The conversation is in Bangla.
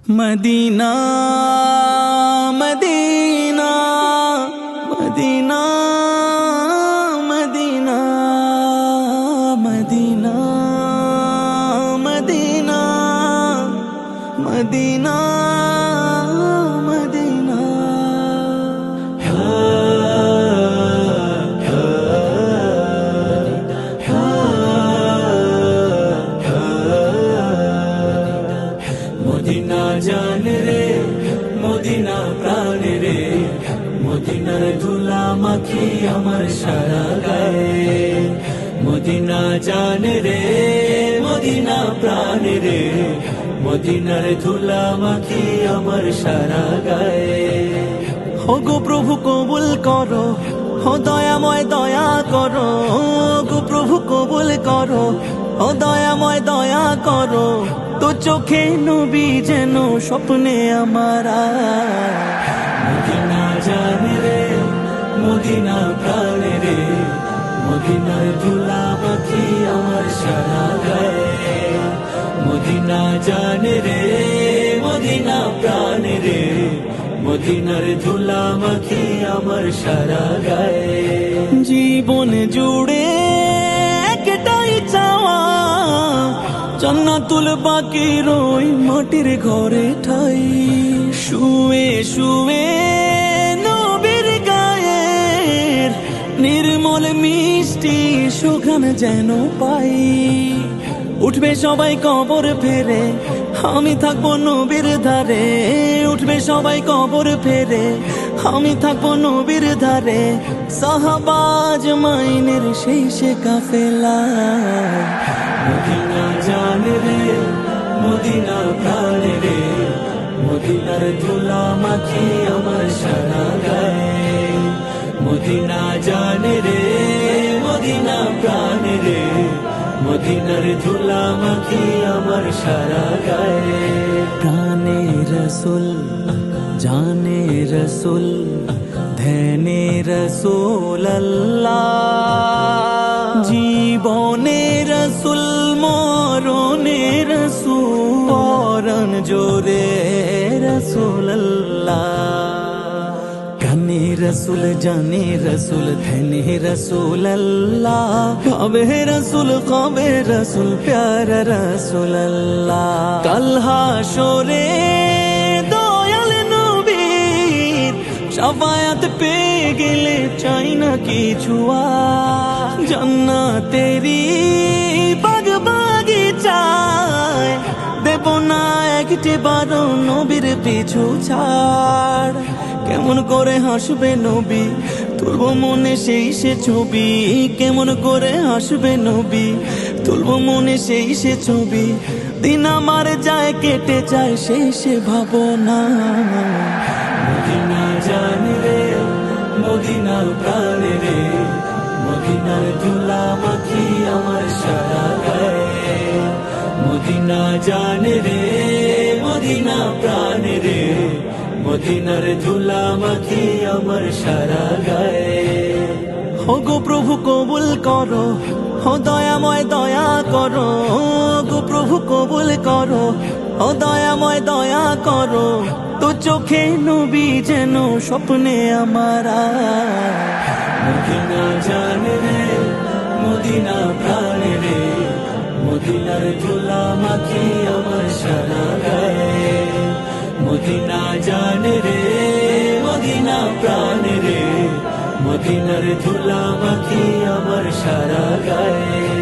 Medina Medina Medina Medina Medina Medina Medina Medina Medina জান রে মদিনা প্রাণ রে মদিনার ধুলা মাখি আমার সারা গায়ে মদিনা জান রে মদিনা প্রাণ রে মদিনার ধুলা মাখি আমার সারা গায়ে হো গো প্রভু কবুল করো হো দয়াময় দয়া করো গো প্রভু কবুল করো ও দয়াময় দয়া করো তো চোখে নবী যেন স্বপ্নে আমারা মদিনা জান রে মদিনা প্রাণ রে মদিনার ধুলা মাখি আমার সারা গায়ে মদিনা জান রে মদিনা প্রাণ রে মদিনার ধুলা মাখি আমার সারা গায়ে জীবন জুড়ে একটাই চাওয়া জান্নাতুল বাকির ওই মাটির ঘরে ঠাই শুয়ে শুয়ে নবীর গায়ের নির্মল মিষ্টি সুঘ্রাণ যেন পাই উঠবে সবাই কবর ফেরে আমি থাকবো নবীর ধারে উঠবে সবাই কবর ফেরে আমি থাকবো নবীর ধারে সাহাবাজ মাইনের সেই সে কাফেলা মদিনা জান রে মদিনা প্রাণ রে মদিনার ধুলা মাখি আমার সারা গায়ে মদিনা জান রে মদিনা প্রাণ রে মদিনার ধুলা মাখি আমার সারা গায়ে প্রাণে রসুল জানে রসুল ধ্যানে রসুল আল্লাহ জীবনে রসুল মরণে রসুল পরন জোরে রসুল আল্লাহ কানে রসুল জানে রসুল ধ্যানে রসুল আল্লাহ কবে রসুল প্যার রসুল আল্লাহ কাল হাশরে দয়াল নবীর শাফায়াত পেয়ে গেলে চাই না কিছু আর জান্নাতেরি বাগ বাগিচায় দেব না একটি বারো নবীর পিছু ছাড় কেমন করে হাসবে নবী তুলবো মনে সেই সে ছবি কেমন করে হাসবে নবী তুলবো মনে সেই সে ছবি দিন আমার যায় কেটে যায় সেই সে ভাবনা মদিনা জান রে মদিনা প্রাণ রে মদিনার ধুলা মাখি আমার সারা গায়ে মদিনা জান রে মদিনা প্রাণ রে মদিনার ধুলা মাখি আমার সারা গায়ে হো গো প্রভু কবুল করো হো দয়াময় দয়া করো গো প্রভু কবুল করো ও দয়াময় দয়া করো তো চোখে নবী যেন স্বপ্নে আমারা মদিনা জান রে মদিনা প্রাণ রে মদিনার ধুলা মাখি আমার সারা গায়ে মদিনা জান রে মদিনা প্রাণ রে মদিনার ধুলা মাখি আমার সারা গায়ে।